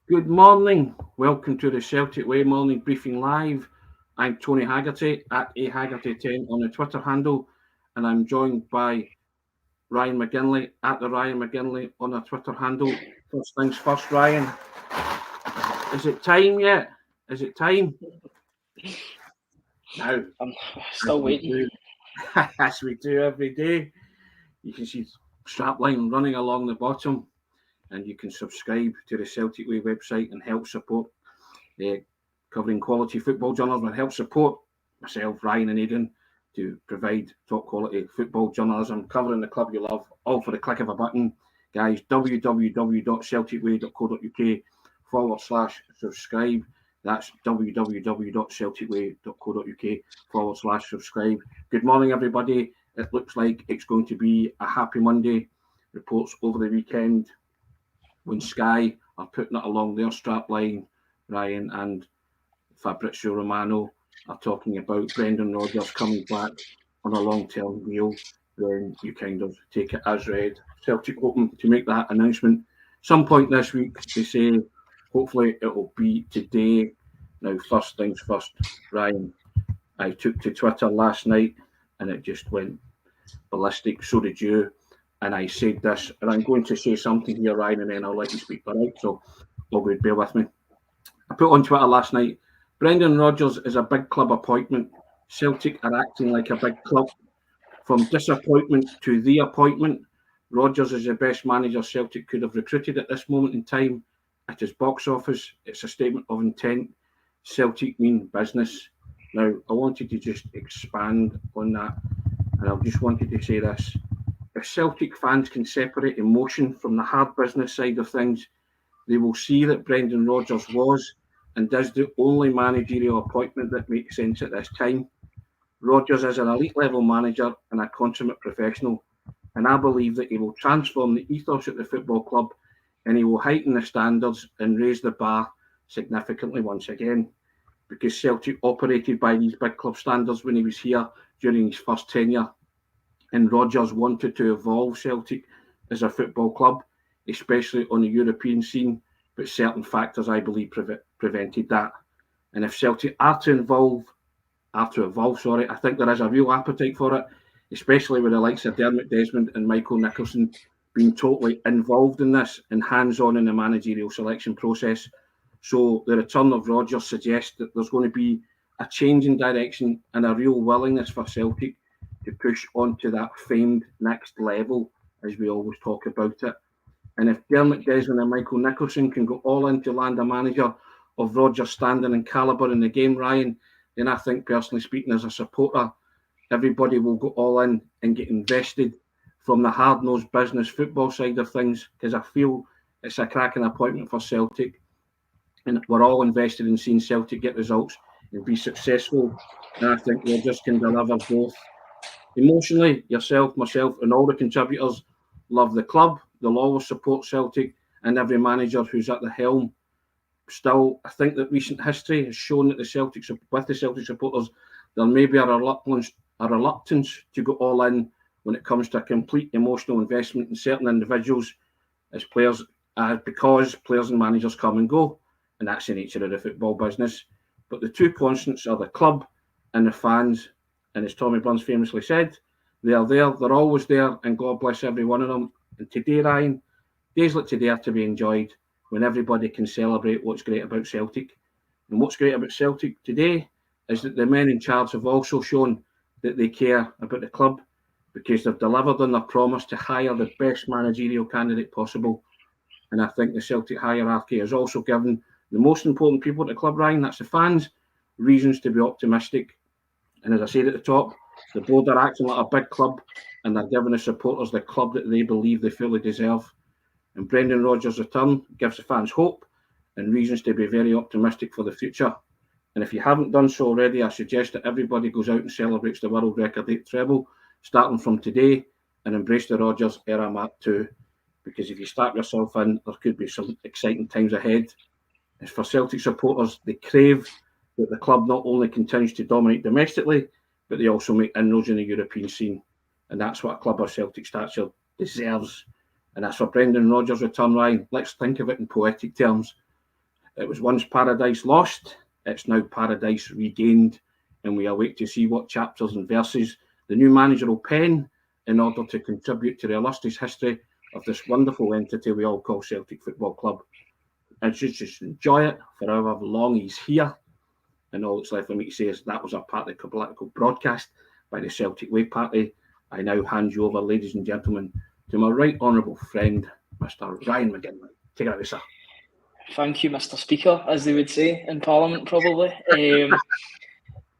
Good morning. Welcome to the Celtic Way Morning Briefing Live. I'm Tony Haggerty at Haggerty10 on the Twitter handle, and I'm joined by Ryan McGinlay at the Ryan McGinlay on the Twitter handle. First things first, Ryan. Is it time yet? Is it time? Now, I'm as still we waiting. do, as we do every day, you can see strapline running along the bottom, and you can subscribe to the Celtic Way website and help support uh, covering quality football journalism and help support myself, Ryan and Aidan, to provide top quality football journalism covering the club you love, all for the click of a button. Guys, www.celticway.co.uk/subscribe. That's www.celticway.co.uk/subscribe. Good morning, everybody. It looks like it's going to be a happy Monday. Reports over the weekend when Sky are putting it along their strap line, Ryan, and Fabrizio Romano are talking about Brendan Rodgers coming back on a long-term deal, then you kind of take it as read. Celtic hoping to make that announcement some point this week. They say hopefully it will be today. Now, first things first, Ryan. I took to Twitter last night and it just went ballistic. So did you. And I said this, and I'm going to say something here, Ryan, and then I'll let you speak. All right. So, all good. Bear with me. I put on Twitter last night. Brendan Rodgers is a big club appointment. Celtic are acting like a big club. From disappointment to the appointment, Rodgers is the best manager Celtic could have recruited at this moment in time. At his box office, it's a statement of intent. Celtic mean business. Now, I wanted to just expand on that, and I just wanted to say this. If Celtic fans can separate emotion from the hard business side of things, they will see that Brendan Rodgers was and is the only managerial appointment that makes sense at this time. Rodgers is an elite level manager and a consummate professional, and I believe that he will transform the ethos at the football club and he will heighten the standards and raise the bar significantly once again. Because Celtic operated by these big club standards when he was here during his first tenure, and Rodgers wanted to evolve Celtic as a football club, especially on the European scene, but certain factors, I believe, prevented that. And if Celtic are to evolve, sorry, I think there is a real appetite for it, especially with the likes of Dermot Desmond and Michael Nicholson being totally involved in this and hands-on in the managerial selection process. So the return of Rodgers suggests that there's going to be a change in direction and a real willingness for Celtic to push on to that famed next level, as we always talk about it. And if Dermot Desmond and Michael Nicholson can go all in to land a manager of Rodgers' standing and calibre in the game, Ryan, then I think, personally speaking, as a supporter, everybody will go all in and get invested from the hard nosed business football side of things because I feel it's a cracking appointment for Celtic and we're all invested in seeing Celtic get results and be successful. And I think Rodgers can deliver both. Emotionally, yourself, myself, and all the contributors love the club. They'll always support Celtic and every manager who's at the helm. Still, I think that recent history has shown that the Celtic supporters, there may be a reluctance to go all in when it comes to a complete emotional investment in certain individuals as players, because players and managers come and go, and that's the nature of the football business. But the two constants are the club and the fans, and as Tommy Burns famously said, they are there, they're always there, and God bless every one of them. And today, Ryan, days like today are to be enjoyed when everybody can celebrate what's great about Celtic. And what's great about Celtic today is that the men in charge have also shown that they care about the club because they've delivered on their promise to hire the best managerial candidate possible. And I think the Celtic hierarchy has also given the most important people at the club, Ryan, that's the fans, reasons to be optimistic. And as I said at the top, the board are acting like a big club and they're giving the supporters the club that they believe they fully deserve. And Brendan Rodgers' return gives the fans hope and reasons to be very optimistic for the future. And if you haven't done so already, I suggest that everybody goes out and celebrates the world record 8 treble, starting from today, and embrace the Rodgers era map too. Because if you start yourself in, there could be some exciting times ahead. As for Celtic supporters, they crave that the club not only continues to dominate domestically, but they also make inroads in the European scene. And that's what a club of Celtic stature deserves. And as for Brendan Rodgers' return, Ryan, let's think of it in poetic terms. It was once paradise lost, it's now paradise regained, and we await to see what chapters and verses the new manager will pen in order to contribute to the illustrious history of this wonderful entity we all call Celtic Football Club. And just enjoy it for however long he's here. And all that's left for me to say is that was a partly political broadcast by the Celtic Way Party. I now hand you over, ladies and gentlemen, to my right honourable friend, Mr. Ryan McGinlay. Take it away, sir. Thank you, Mr. Speaker, as they would say in Parliament, probably.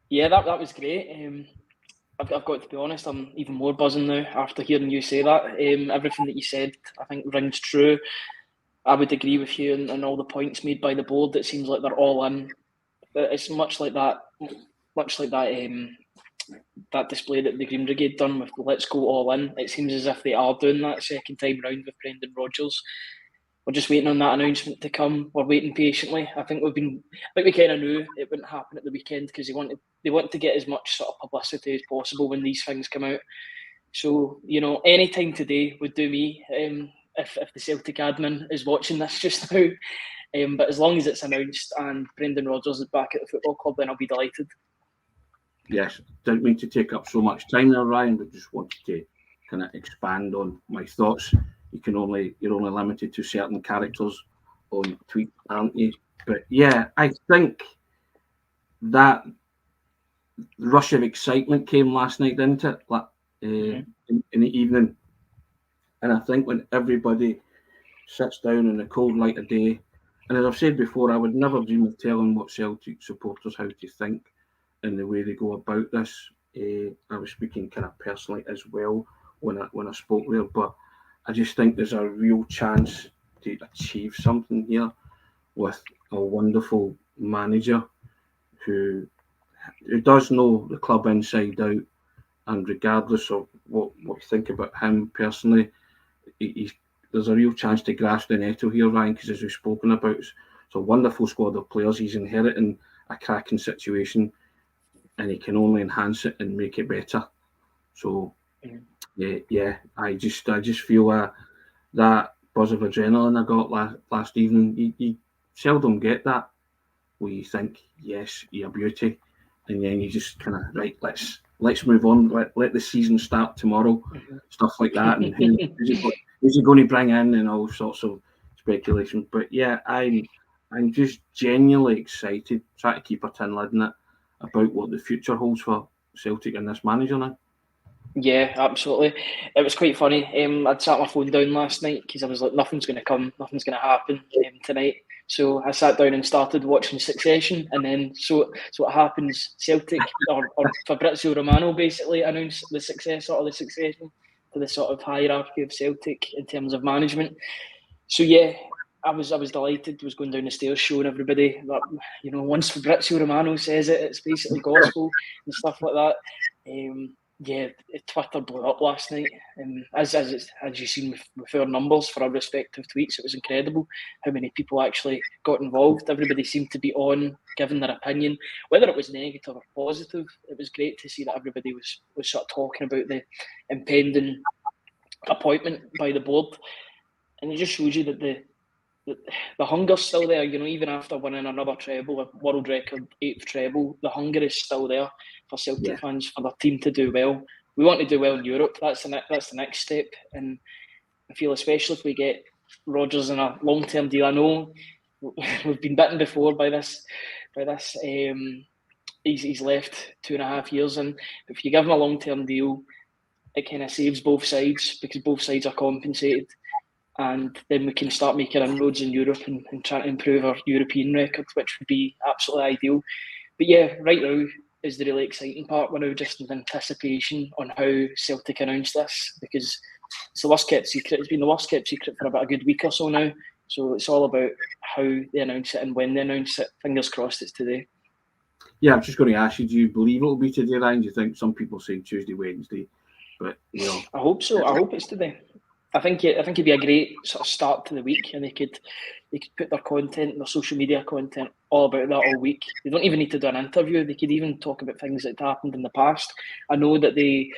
Yeah, that was great. I've got to be honest, I'm even more buzzing now after hearing you say that. Everything that you said, I think, rings true. I would agree with you and all the points made by the board. It seems like they're all in. It's much like that display that the Green Brigade done with the Let's Go All In. It seems as if they are doing that second time round with Brendan Rodgers. We're just waiting on that announcement to come. We're waiting patiently. I think we kind of knew it wouldn't happen at the weekend because they want to get as much sort of publicity as possible when these things come out. So, any time today would do me if the Celtic admin is watching this just now. But as long as it's announced and Brendan Rodgers is back at the football club, then I'll be delighted. Yes, didn't mean to take up so much time there, Ryan, but just wanted to kind of expand on my thoughts. You're only limited to certain characters on tweet, aren't you? But yeah, I think that rush of excitement came last night, didn't it? In the evening. And I think when everybody sits down in the cold light of day, and as I've said before, I would never dream of telling what Celtic supporters how to think and the way they go about this. I was speaking kind of personally as well when I spoke there, but I just think there's a real chance to achieve something here with a wonderful manager who does know the club inside out, and regardless of what you think about him personally, there's a real chance to grasp the nettle here, Ryan, because as we've spoken about, it's a wonderful squad of players. He's inheriting a cracking situation, and he can only enhance it and make it better. So, yeah, I just feel that buzz of adrenaline I got last evening. You seldom get that where you think, yes, you're a beauty, and then you just kind of, right, let's move on. Let the season start tomorrow, stuff like that, and who's he going to bring in, and all sorts of speculation. But yeah, I'm just genuinely excited, trying to keep a tin lid in it, about what the future holds for Celtic and this manager now. Yeah, absolutely. It was quite funny. I'd sat my phone down last night because I was like, nothing's going to happen tonight. So I sat down and started watching Succession, and then so what happens? Celtic or Fabrizio Romano basically announced the successor or the succession to the sort of hierarchy of Celtic in terms of management. So yeah, I was delighted. Was going down the stairs showing everybody that once Fabrizio Romano says it, it's basically gospel and stuff like that. Yeah, Twitter blew up last night. As you've seen with our numbers for our respective tweets, it was incredible how many people actually got involved. Everybody seemed to be on, giving their opinion, whether it was negative or positive. It was great to see that everybody was sort of talking about the impending appointment by the board, and it just shows you that the hunger's still there. Even after winning another treble, a world record 8th treble, the hunger is still there for Celtic fans, for their team to do well. We want to do well in Europe. That's the next step, and I feel especially if we get Rodgers in a long-term deal. I know we've been bitten before by this. He's left 2.5 years, and if you give him a long-term deal, it kind of saves both sides because both sides are compensated. And then we can start making inroads in Europe and trying to improve our European record, which would be absolutely ideal. But yeah, right now is the really exciting part. We're now just in anticipation on how Celtic announce this, because it's the worst kept secret. It's been the worst kept secret for about a good week or so now. So it's all about how they announce it and when they announce it. Fingers crossed it's today. Yeah, I'm just going to ask you, do you believe it'll be today, Ryan? Do you think some people say Tuesday, Wednesday? But I hope so. I hope it's today. I think it'd be a great sort of start to the week, and they could put their content, their social media content, all about that all week. They don't even need to do an interview. They could even talk about things that happened in the past. I know that the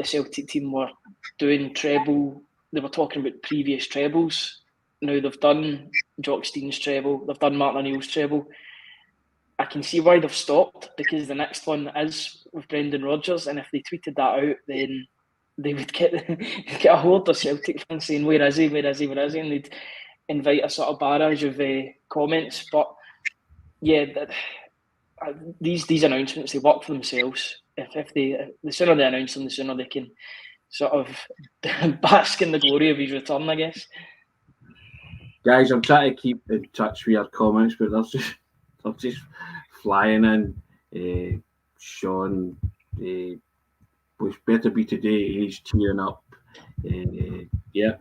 Celtic team were doing treble. They were talking about previous trebles. Now they've done Jock Stein's treble. They've done Martin O'Neill's treble. I can see why they've stopped, because the next one is with Brendan Rodgers, and if they tweeted that out, then they would get a hold of Celtic fans saying, "Where is he? Where is he? Where is he?" And they'd invite a sort of barrage of comments. But yeah, these announcements, they work for themselves. If the sooner they announce them, the sooner they can sort of bask in the glory of his return, I guess. Guys, I'm trying to keep in touch with your comments, but they're just flying in. Sean, was better be today. He's cheering up. Yeah,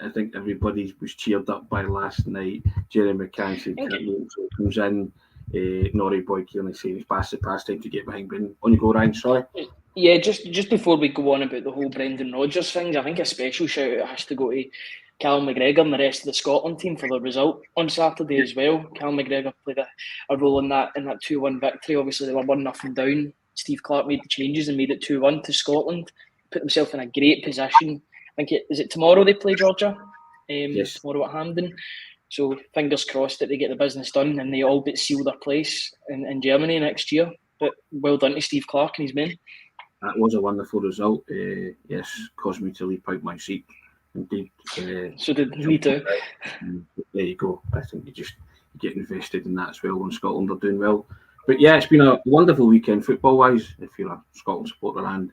I think everybody was cheered up by last night. Jerry McCann said, comes in. Norrie Boy Kearney saying it's past time to get behind Brendan. On you go, Ryan, sorry. Yeah, just before we go on about the whole Brendan Rodgers thing, I think a special shout out has to go to Callum McGregor and the rest of the Scotland team for the result on Saturday as well. Callum McGregor played a role in that 2-1 victory. Obviously, they were 1-0 down. Steve Clarke made the changes and made it 2-1 to Scotland. Put themselves in a great position. I think is it tomorrow they play Georgia? Yes. Tomorrow at Hampden. So fingers crossed that they get the business done and they all but seal their place in Germany next year. But well done to Steve Clarke and his men. That was a wonderful result. Yes, caused me to leap out my seat. Indeed. So did me too. There you go. I think you get invested in that as well when Scotland are doing well. But yeah, it's been a wonderful weekend football-wise. If you're a Scotland supporter and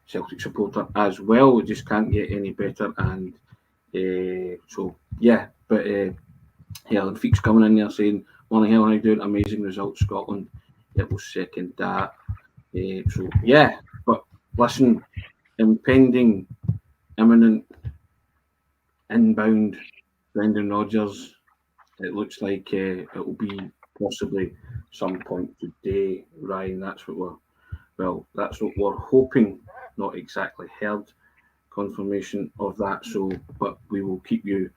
Celtic supporter as well, it just can't get any better. And so yeah, but Helen Feek's coming in there saying, "Morning, Helen, how you doing? Amazing result, Scotland." It will second that. So yeah, but listen, impending, imminent, inbound Brendan Rodgers. It looks like it will be possibly some point today, Ryan. That's what we're hoping. Not exactly heard confirmation of that. So, but we will keep you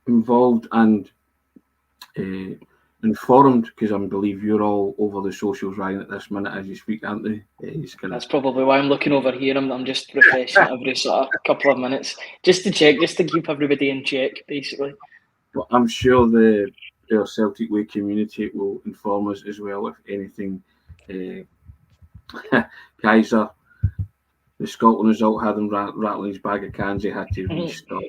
involved and informed, because I believe you're all over the socials, Ryan, at this minute as you speak, aren't they? That's probably why I'm looking over here. I'm just refreshing every sort of couple of minutes just to check, just to keep everybody in check, basically. But I'm sure the Celtic Way community will inform us as well if anything. Kaiser, the Scotland result had him rattling his bag of cans. He had to restart.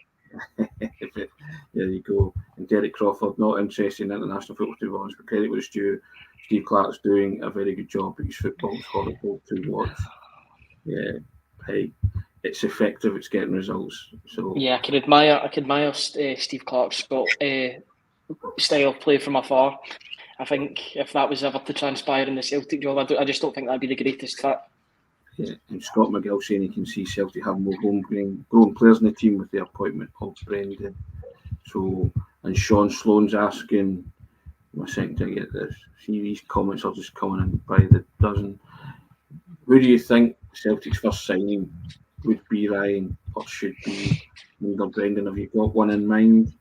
There you go. And Derek Crawford, not interested in international football, to be honest, but credit was due. Steve Clarke's doing a very good job, but his football is horrible to watch. Yeah, hey, it's effective. It's getting results. So yeah, I could admire Steve Clarke's style of play from afar. I think if that was ever to transpire in the Celtic job, I just don't think that'd be the greatest fit. Yeah, and Scott McGill saying he can see Celtic have more homegrown players in the team with the appointment of Brendan. So, and Sean Sloan's asking, my second to get this. See, these comments are just coming in by the dozen. Who do you think Celtic's first signing would be, Ryan, or should be under Brendan? Have you got one in mind?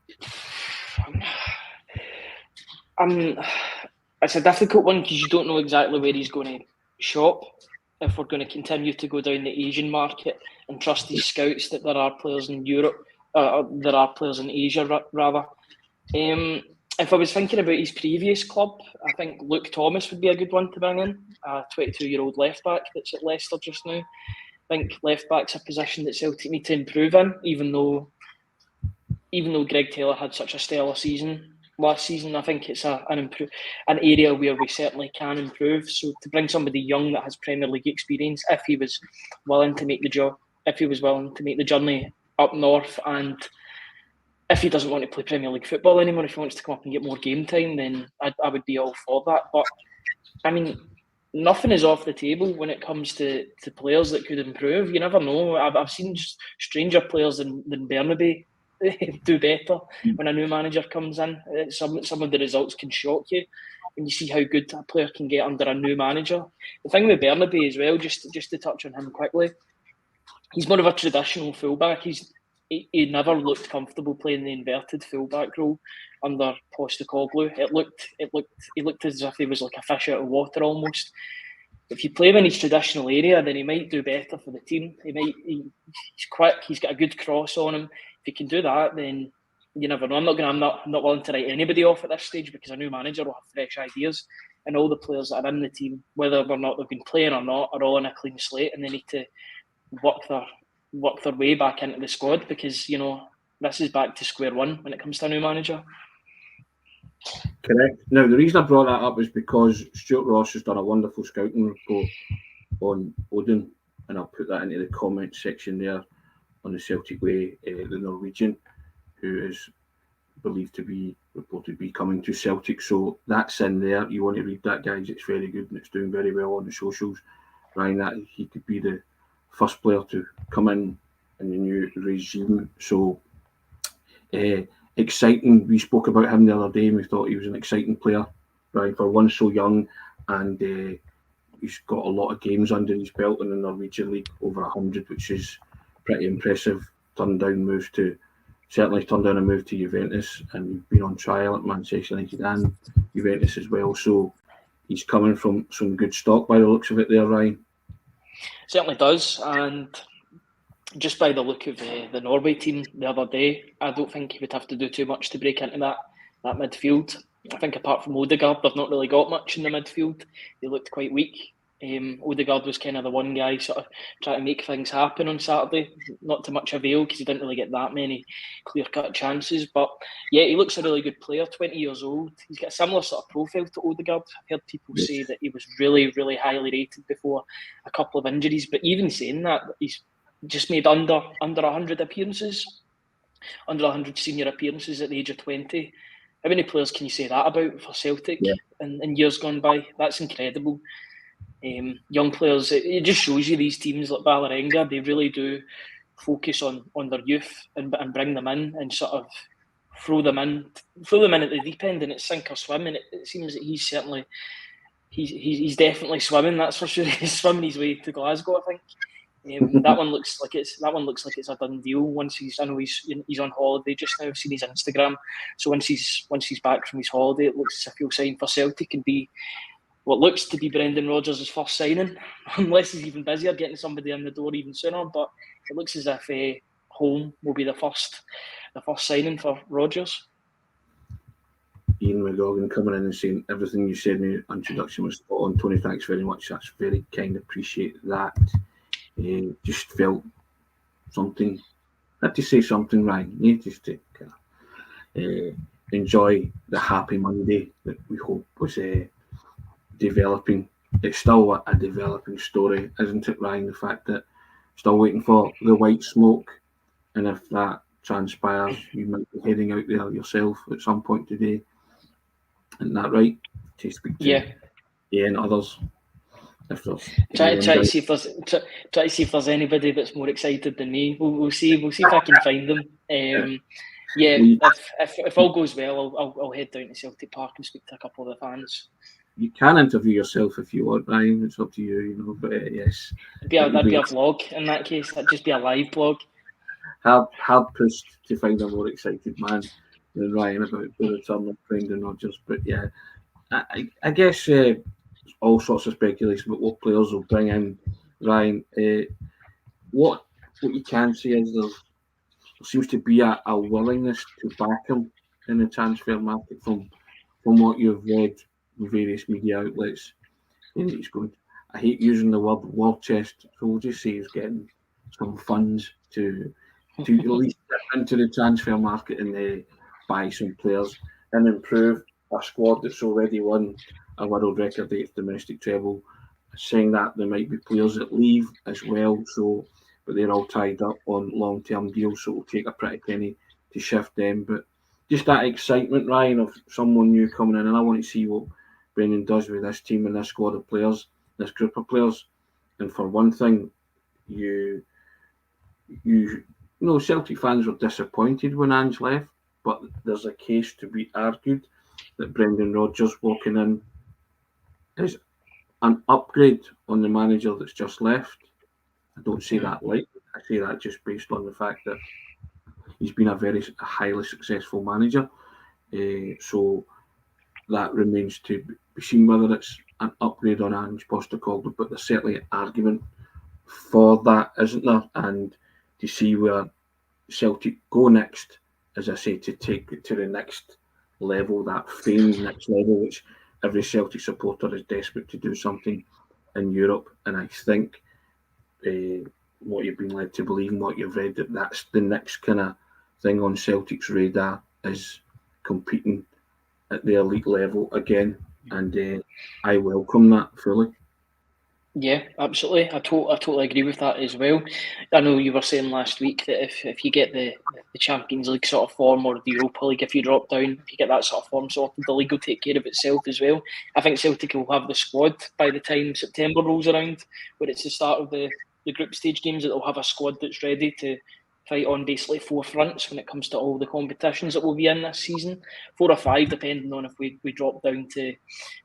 It's a difficult one because you don't know exactly where he's going to shop. If we're going to continue to go down the Asian market and trust these scouts that there are players in Europe, there are players in Asia rather. If I was thinking about his previous club, I think Luke Thomas would be a good one to bring in, a 22-year-old left back that's at Leicester just now. I think left back's a position that Celtic need to improve in, even though Greg Taylor had such a stellar season last season. I think it's an area where we certainly can improve. So to bring somebody young that has Premier League experience, if he was willing to make the journey up north, and if he doesn't want to play Premier League football anymore, if he wants to come up and get more game time, then I would be all for that. But I mean, nothing is off the table when it comes to players that could improve. You never know. I've seen stranger players than Bernabe do better when a new manager comes in. Some of the results can shock you when you see how good a player can get under a new manager. The thing with Bernabe as well, just to touch on him quickly, he's more of a traditional fullback. He never looked comfortable playing the inverted fullback role under Postecoglou. He looked as if he was like a fish out of water almost. If you play him in his traditional area, then he might do better for the team. He's quick. He's got a good cross on him. If he can do that, then you never know. I'm not willing to write anybody off at this stage because a new manager will have fresh ideas, and all the players that are in the team, whether or not they've been playing or not, are all on a clean slate, and they need to work their way back into the squad because this is back to square one when it comes to a new manager. Correct. Now, the reason I brought that up is because Stuart Ross has done a wonderful scouting report on Odin, and I'll put that into the comment section there on the Celtic Way, the Norwegian, who is believed to be reported to be coming to Celtic. So that's in there. You want to read that, guys. It's very good and it's doing very well on the socials. Ryan, that he could be the first player to come in the new regime. So exciting. We spoke about him the other day and we thought he was an exciting player, right? For one so young, and he's got a lot of games under his belt in the Norwegian League, over 100, which is pretty impressive. Certainly turned down a move to Juventus, and he's been on trial at Manchester United and Juventus as well. So he's coming from some good stock by the looks of it there, Ryan. Certainly does, and just by the look of the Norway team the other day, I don't think he would have to do too much to break into that midfield. I think apart from Odegaard, they've not really got much in the midfield. They looked quite weak. Odegaard was kind of the one guy sort of trying to make things happen on Saturday. Not to much avail because he didn't really get that many clear-cut chances. But yeah, he looks a really good player, 20 years old. He's got a similar sort of profile to Odegaard. I've heard people say that he was really, really highly rated before a couple of injuries. But even saying that, he's just made under 100 appearances, under 100 senior appearances at the age of 20. How many players can you say that about for Celtic in years gone by? That's incredible. Young players, it just shows you these teams like Vålerenga, they really do focus on their youth and bring them in and sort of throw them in at the deep end, and it's sink or swim. And it seems that he's definitely swimming. That's for sure. He's swimming his way to Glasgow, I think. That one looks like it's a done deal. I know he's on holiday just now. I've seen his Instagram. So once he's back from his holiday, it looks as if he'll sign for Celtic and be what looks to be Brendan Rodgers' first signing, unless he's even busier getting somebody in the door even sooner. But it looks as if home will be the first signing for Rodgers. Ian McGogan coming in and saying everything you said in the introduction was spot on. Tony, thanks very much. That's very kind. Appreciate that. Just felt something. Had to say something, Ryan. Yeah, just to enjoy the happy Monday that we hope was developing. It's still a developing story, isn't it, Ryan? The fact that still waiting for the white smoke, and if that transpires, you might be heading out there yourself at some point today. Isn't that right? To speak to and others. If there's try to see if there's anybody that's more excited than me. We'll see if I can find them. If all goes well, I'll head down to Celtic Park and speak to a couple of the fans. You can interview yourself if you want, Ryan. It's up to you, But yes, that'd be a vlog in that case. That'd just be a live vlog. Hard pushed to find a more excited man than Ryan about the return of Brendan Rodgers. But yeah, I guess all sorts of speculation about what players will bring in. Ryan, what you can say is there seems to be a willingness to back him in the transfer market from what you've read in various media outlets. And he's going. I hate using the word war chest, so we'll just say he's getting some funds to at least get into the transfer market and buy some players and improve a squad that's already won a world record 8th domestic treble. Saying that there might be players that leave as well, but they're all tied up on long-term deals, so it'll take a pretty penny to shift them. But just that excitement, Ryan, of someone new coming in, and I want to see what Brendan does with this team and this squad of players, this group of players. And for one thing, you know, Celtic fans were disappointed when Ange left, but there's a case to be argued that Brendan Rodgers walking in is an upgrade on the manager that's just left. I don't say that lightly. I say that just based on the fact that he's been a highly successful manager. So that remains to be seen whether it's an upgrade on Ange Postecoglou, but there's certainly an argument for that, isn't there? And to see where Celtic go next as I say, to take it to the next level, that famed next level, which every Celtic supporter is desperate to do something in Europe. And I think what you've been led to believe and what you've read, that's the next kind of thing on Celtic's radar, is competing at the elite level again. And I welcome that fully. Yeah, absolutely. I totally agree with that as well. I know you were saying last week that if you get the Champions League sort of form, or the Europa League, if you drop down, if you get that sort of form sorted, the league will take care of itself as well. I think Celtic will have the squad by the time September rolls around, where it's the start of the group stage games, that they'll have a squad that's ready to fight on basically 4 fronts when it comes to all the competitions that will be in this season. 4 or 5, depending on if we drop down to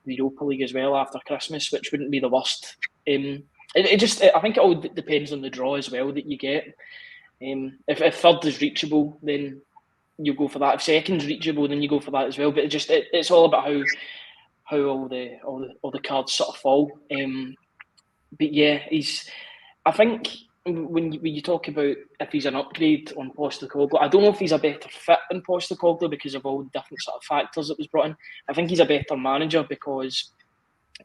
the Europa League as well after Christmas, which wouldn't be the worst. I think it all depends on the draw as well that you get. If third is reachable, then you go for that. If second's reachable, then you go for that as well. But it's all about how all the cards sort of fall. But yeah, I think when you talk about if he's an upgrade on Postecoglou, I don't know if he's a better fit than Postecoglou because of all the different sort of factors that was brought in. I think he's a better manager because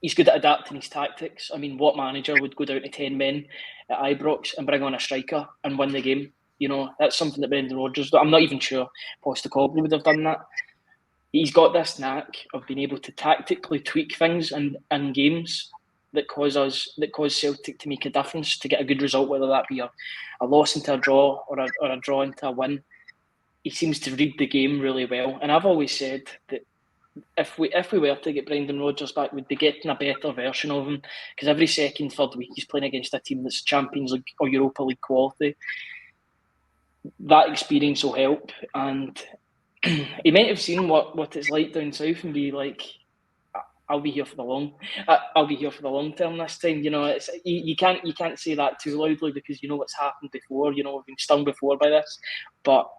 he's good at adapting his tactics. I mean, what manager would go down to 10 men at Ibrox and bring on a striker and win the game? You know, that's something that Brendan Rodgers does. I'm not even sure Postecoglou would have done that. He's got this knack of being able to tactically tweak things in games that cause Celtic to make a difference, to get a good result, whether that be a loss into a draw or a draw into a win. He seems to read the game really well. And I've always said that if we were to get Brendan Rodgers back, we'd be getting a better version of him, because every second, third week he's playing against a team that's Champions League or Europa League quality. That experience will help, and he might have seen what it's like down south and be like, I'll be here for the long term this time. You know, it's you can't say that too loudly, because you know what's happened before. You know, we've been stung before by this, but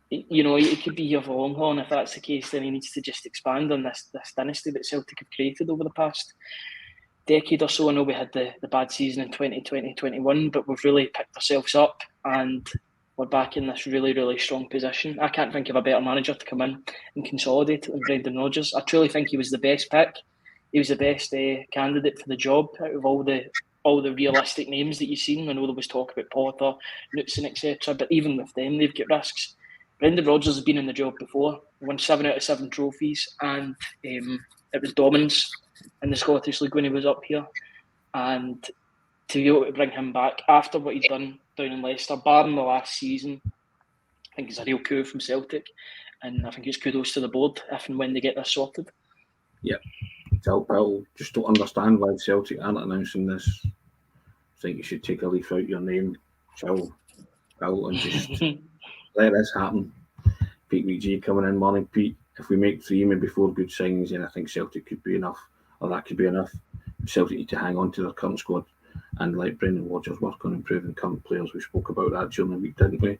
you know, he could be here for the long haul. And if that's the case, then he needs to just expand on this dynasty that Celtic have created over the past decade or so. I know we had the bad season in 2020-21, but we've really picked ourselves up and we're back in this really, really strong position. I can't think of a better manager to come in and consolidate it than Brendan Rodgers. I truly think he was the best pick. He was the best candidate for the job out of all the realistic names that you've seen. I know there was talk about Potter, Knutson, etc., but even with them, they've got risks. Brendan Rodgers has been in the job before, won 7 out of 7 trophies, and it was dominance in the Scottish League when he was up here. And to be able to bring him back after what he's done down in Leicester, barring the last season, I think it's a real coup from Celtic. And I think it's kudos to the board if and when they get this sorted. Yeah. I just don't understand why Celtic aren't announcing this. I think you should take a leaf out your name, chill, and just let this happen. Pete McGee coming in, morning Pete. If we make 3, maybe 4 good signings, then I think Celtic could be enough, or that could be enough. Celtic need to hang on to their current squad and let Brendan Rodgers work on improving current players. We spoke about that during the week, didn't we?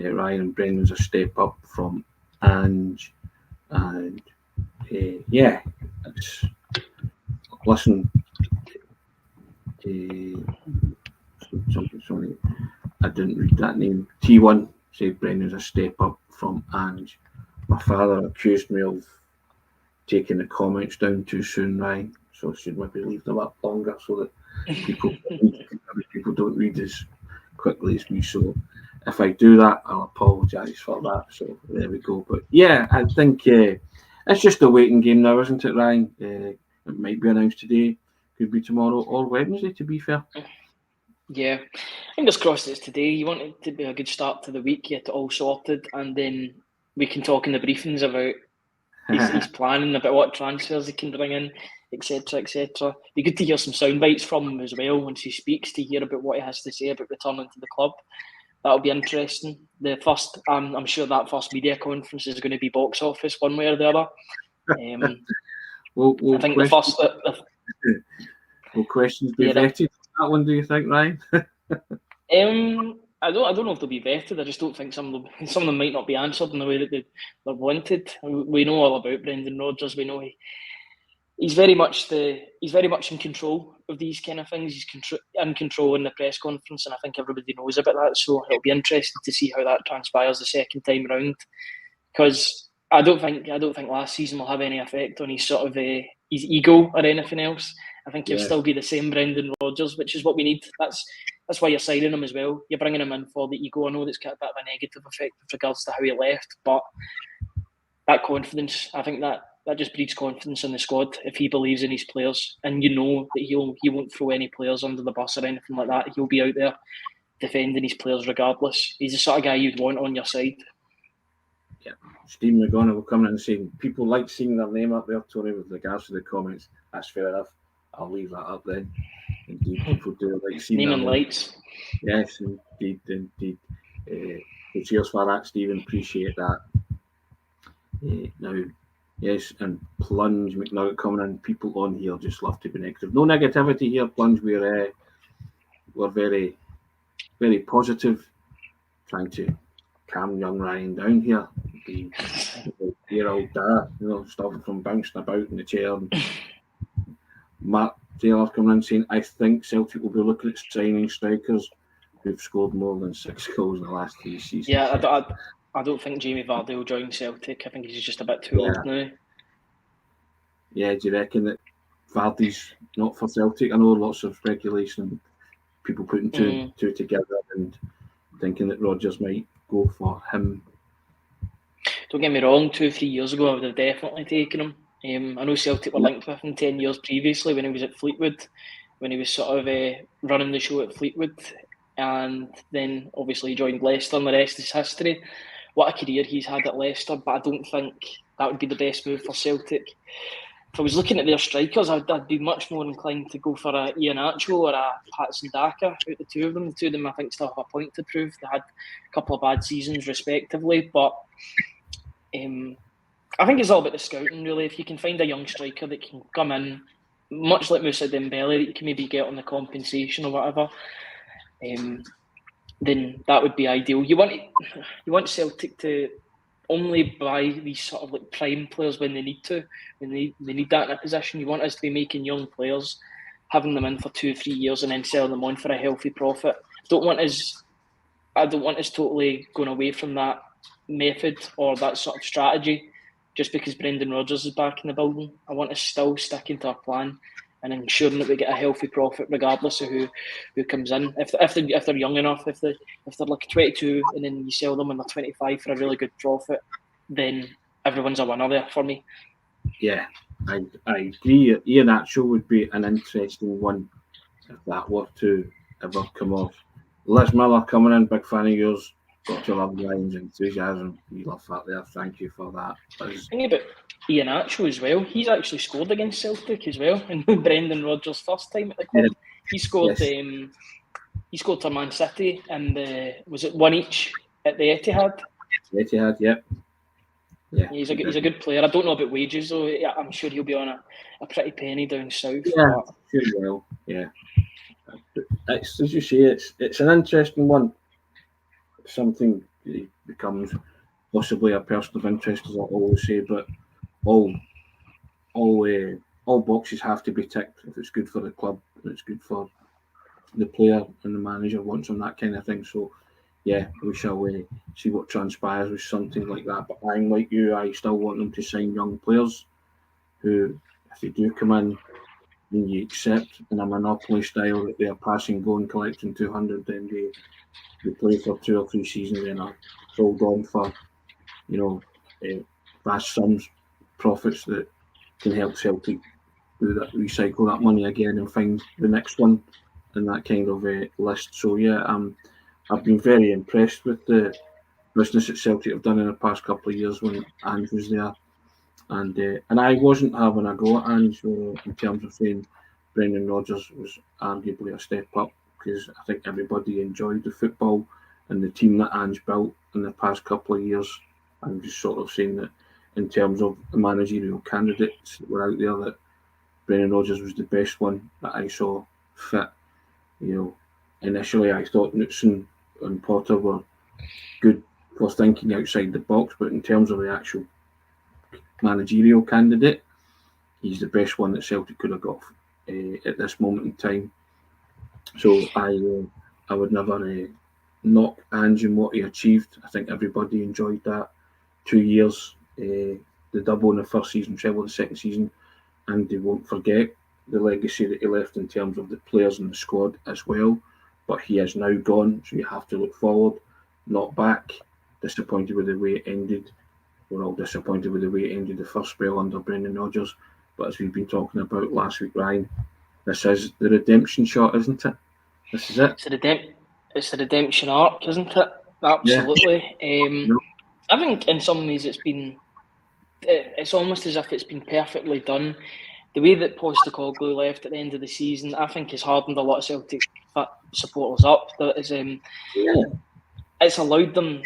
Ryan and Brendan's a step up from Ange, and listen. Something. I didn't read that name. T1 said Brendan's a step up from Ange. My father accused me of taking the comments down too soon, Ryan. So I should maybe leave them up longer so that people don't read as quickly as me. So if I do that, I'll apologise for that. So there we go. But yeah, I think it's just a waiting game now, isn't it, Ryan? It might be announced today, could be tomorrow or Wednesday, to be fair. Yeah, fingers crossed it's today. You want it to be a good start to the week, get it all sorted, and then we can talk in the briefings about his planning, about what transfers he can bring in, etc., etc. Be good to hear some sound bites from him as well once he speaks, to hear about what he has to say about returning to the club. That'll be interesting. The first, I'm sure that first media conference is going to be box office one way or the other. I think the first. Will questions be vetted? That one, do you think, Ryan? I don't know if they'll be vetted. I just don't think some of them might not be answered in the way that they're wanted. We know all about Brendan Rodgers. We know he's very much in control of these kind of things. He's in control in the press conference, and I think everybody knows about that. So it'll be interesting to see how that transpires the second time round, because I don't think last season will have any effect on his sort of his ego or anything else. I think he'll still be the same Brendan Rodgers, which is what we need. That's why you're signing him as well. You're bringing him in for the ego. I know that's got a bit of a negative effect with regards to how he left, but that confidence, I think that just breeds confidence in the squad if he believes in his players, and you know that he won't throw any players under the bus or anything like that. He'll be out there defending his players regardless. He's the sort of guy you'd want on your side. Yeah, Stephen McGonagall will come in and saying people like seeing their name up there, Tony, with regards to the comments. That's fair enough. I'll leave that up then. Indeed, people do like seeing name and name. lights. Yes, indeed. Cheers for that, Stephen. Appreciate that. Now, yes, and Plunge McNugget coming in. People on here just love to be negative. No negativity here, Plunge. We're very, very positive, trying to calm young Ryan down here. Dear old dad, stop him from bouncing about in the chair. And Matt Taylor coming in saying, I think Celtic will be looking at signing strikers who've scored more than 6 goals in the last 3 seasons. Yeah, I don't think Jamie Vardy will join Celtic. I think he's just a bit too old now. Yeah, do you reckon that Vardy's not for Celtic? I know lots of speculation, people putting two together and thinking that Rodgers might go for him. Don't get me wrong, 2-3 years ago I would have definitely taken him. I know Celtic were linked with him 10 years previously when he was at Fleetwood, when he was sort of running the show at Fleetwood, and then obviously he joined Leicester and the rest is history. What a career he's had at Leicester, but I don't think that would be the best move for Celtic. If I was looking at their strikers, I'd be much more inclined to go for a Iheanacho or a Patson Daka out the two of them. The two of them I think still have a point to prove. They had a couple of bad seasons respectively, but I think it's all about the scouting really. If you can find a young striker that can come in, much like Moussa Dembele, that you can maybe get on the compensation or whatever, then that would be ideal. You want Celtic to only buy these sort of like prime players when they need to, when they need that in a position. You want us to be making young players, having them in for 2-3 years and then selling them on for a healthy profit. I don't want us totally going away from that method or that sort of strategy just because Brendan Rodgers is back in the building. I want us still sticking to our plan and ensuring that we get a healthy profit regardless of who comes in. If they're young enough, if they're like 22 and then you sell them when they're 25 for a really good profit, then everyone's a winner there for me. Yeah, I agree. Iheanacho would be an interesting one if that were to ever come off. Liz Miller coming in, big fan of yours. Got to love Ryan's enthusiasm. We love that there. Thank you for that. Thinking about Iheanacho as well, he's actually scored against Celtic as well in Brendan Rodgers' first time at the club. Yeah. He scored. Yes. He scored to Man City, and was it 1-1 at the Etihad? Etihad, yeah. Yeah, he's a good player. I don't know about wages though. Yeah, I'm sure he'll be on a pretty penny down south. Yeah, sure he will. Yeah. It's, as you say, it's an interesting one. Something becomes possibly a person of interest, as I always say, but all boxes have to be ticked if it's good for the club and it's good for the player and the manager wants them, that kind of thing. So yeah, we shall see what transpires with something like that. But I'm like you, I still want them to sign young players who, if they do come in and you accept in a monopoly style that they are passing, going, collecting 200, then they play for 2 or 3 seasons and are sold on for, vast sums, profits that can help Celtic do that, recycle that money again and find the next one in that kind of list. So yeah, I've been very impressed with the business that Celtic have done in the past couple of years when Ange was there, and I wasn't having a go at Ange in terms of saying Brendan Rodgers was arguably a step up, because I think everybody enjoyed the football and the team that Ange built in the past couple of years. I'm just sort of saying that in terms of the managerial candidates that were out there, that Brendan Rodgers was the best one that I saw fit. Initially I thought Knutson and Potter were good for thinking outside the box, but in terms of the actual managerial candidate, he's the best one that Celtic could have got at this moment in time. So I would never knock Ange and what he achieved. I think everybody enjoyed that 2 years, the double in the first season, treble in the second season, and they won't forget the legacy that he left in terms of the players in the squad as well. But he is now gone, so you have to look forward, not back. Disappointed with the way it ended. We're all disappointed with the way it ended the first spell under Brendan Rodgers. But as we've been talking about last week, Ryan, this is the redemption shot, isn't it? This is it. It's the redemption arc, isn't it? Absolutely. Yeah. I think in some ways it's almost as if it's been perfectly done. The way that Postecoglou left at the end of the season, I think, has hardened a lot of Celtic supporters up. It's allowed them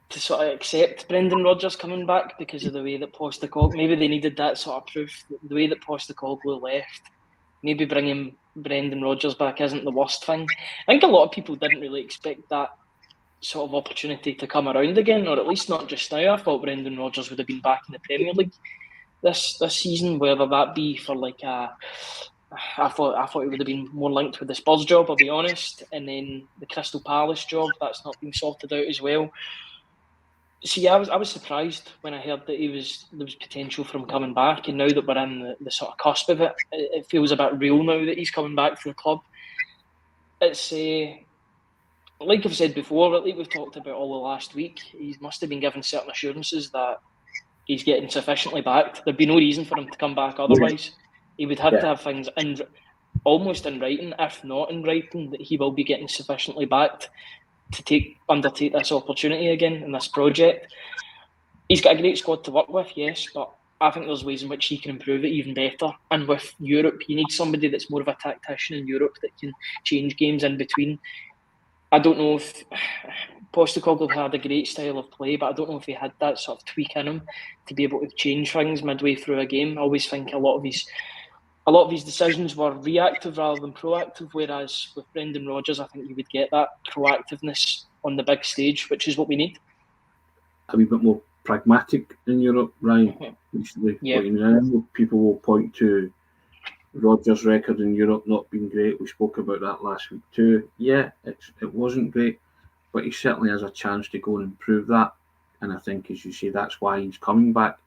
to sort of accept Brendan Rodgers coming back because of the way that Postecoglou, maybe they needed that sort of proof. The way that Postecoglou left, maybe bringing Brendan Rodgers back isn't the worst thing. I think a lot of people didn't really expect that sort of opportunity to come around again, or at least not just now. I thought Brendan Rodgers would have been back in the Premier League this season, whether that be for like I thought it would have been more linked with the Spurs job, I'll be honest, and then the Crystal Palace job, that's not been sorted out as well. So yeah, I was surprised when I heard that there was potential for him coming back, and now that we're in the sort of cusp of it, it feels a bit real now that he's coming back for the club. It's like I've said before, like we've talked about all the last week, he must have been given certain assurances that he's getting sufficiently backed. There'd be no reason for him to come back otherwise. He would have to have things almost in writing, if not in writing, that he will be getting sufficiently backed to undertake this opportunity again in this project. He's got a great squad to work with, yes, but I think there's ways in which he can improve it even better. And with Europe, you need somebody that's more of a tactician in Europe that can change games in between. I don't know if Postecoglou had a great style of play, but I don't know if he had that sort of tweak in him to be able to change things midway through a game. I always think a lot of his decisions were reactive rather than proactive, whereas with Brendan Rodgers, I think you would get that proactiveness on the big stage, which is what we need. A wee bit more pragmatic in Europe, Ryan. Recently, people will point to Rodgers' record in Europe not being great. We spoke about that last week too. Yeah, it wasn't great, but he certainly has a chance to go and improve that. And I think, as you say, that's why he's coming back,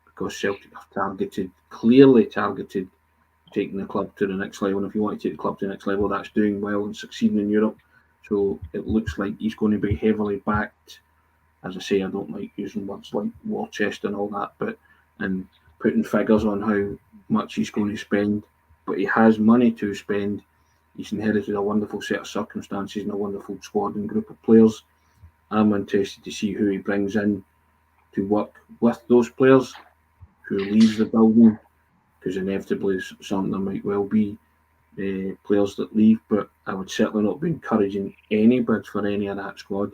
because Celtic have clearly targeted taking the club to the next level. And if you want to take the club to the next level, that's doing well and succeeding in Europe. So it looks like he's going to be heavily backed. As I say, I don't like using words like war chest and all that, and putting figures on how much he's going to spend. But he has money to spend. He's inherited a wonderful set of circumstances and a wonderful squad and group of players. I'm interested to see who he brings in to work with those players, who leaves the building, because inevitably some there might well be players that leave, but I would certainly not be encouraging any bids for any of that squad.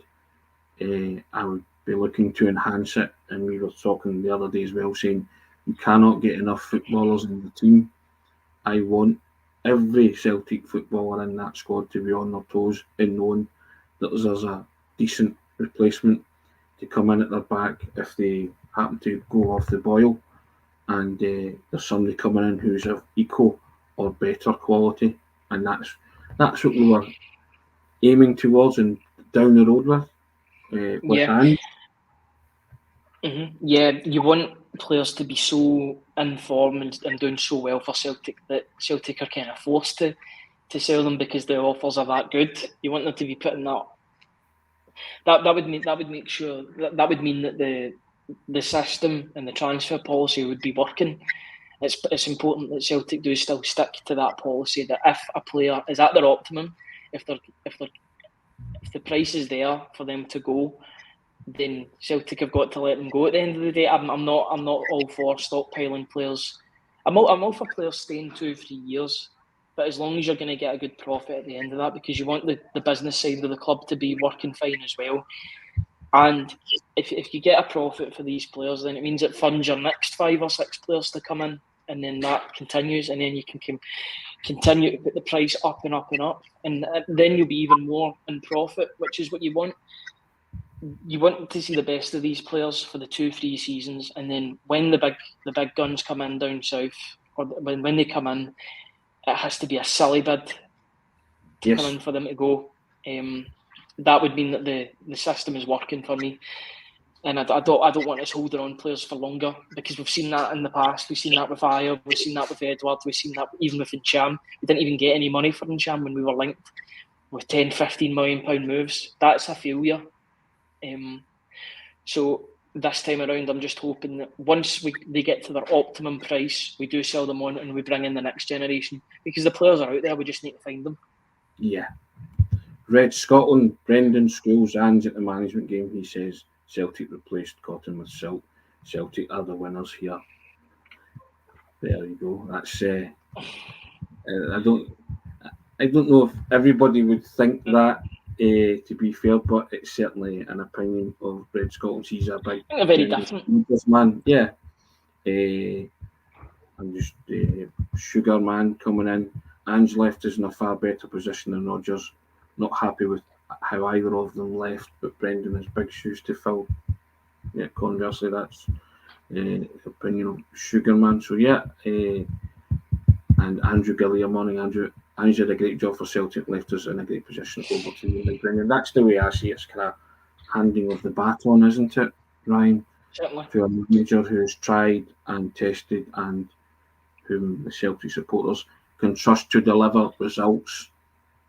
I would be looking to enhance it, and we were talking the other day as well, saying you cannot get enough footballers in the team. I want every Celtic footballer in that squad to be on their toes and knowing that there's a decent replacement to come in at their back if they happen to go off the boil, and there's somebody coming in who's of equal or better quality, and that's what we were aiming towards and down the road with Ange. Yeah, you want players to be so in form and doing so well for Celtic that Celtic are kind of forced to sell them because the offers are that good. You want them to be putting that. That would mean that the system and the transfer policy would be working. It's important that Celtic do still stick to that policy, that if a player is at their optimum, if the price is there for them to go, then Celtic have got to let them go. At the end of the day, I'm not all for stockpiling players. I'm all for players staying 2-3 years, but as long as you're going to get a good profit at the end of that, because you want the business side of the club to be working fine as well. And if you get a profit for these players, then it means it funds your next 5 or 6 players to come in, and then that continues, and then you can continue to put the price up and up and up, and then you'll be even more in profit, which is what you want. You want to see the best of these players for the 2-3 seasons, and then when the big guns come in down south, or when they come in, it has to be a silly bid to come in for them to go. That would mean that the system is working for me. And I don't want us holding on players for longer, because we've seen that in the past. We've seen that with Ayer, we've seen that with Edward, we've seen that even with Ncham. We didn't even get any money for Ncham when we were linked with 10, 15 million pound moves. That's a failure. So this time around, I'm just hoping that once they get to their optimum price, we do sell them on and we bring in the next generation, because the players are out there. We just need to find them. Yeah. Red Scotland, Brendan Scholes, and at the management game, he says Celtic replaced Cotton with Silt. Celtic are the winners here. There you go. That's I don't know if everybody would think that, to be fair, but it's certainly an opinion of Red Scotland. He's a big, very different man. Yeah. I'm just Sugar Man coming in. Ange left us in a far better position than Rodgers. Not happy with how either of them left, but Brendan has big shoes to fill. Yeah, conversely, that's opinion of Sugar Man. So yeah, and Andrew Gilliam, morning Andrew. Andrew did a great job for Celtic, left us in a great position over to you, Brendan. That's the way I see it. It's kind of handing of the baton, isn't it, Ryan? Certainly. To a manager who's tried and tested and whom the Celtic supporters can trust to deliver results.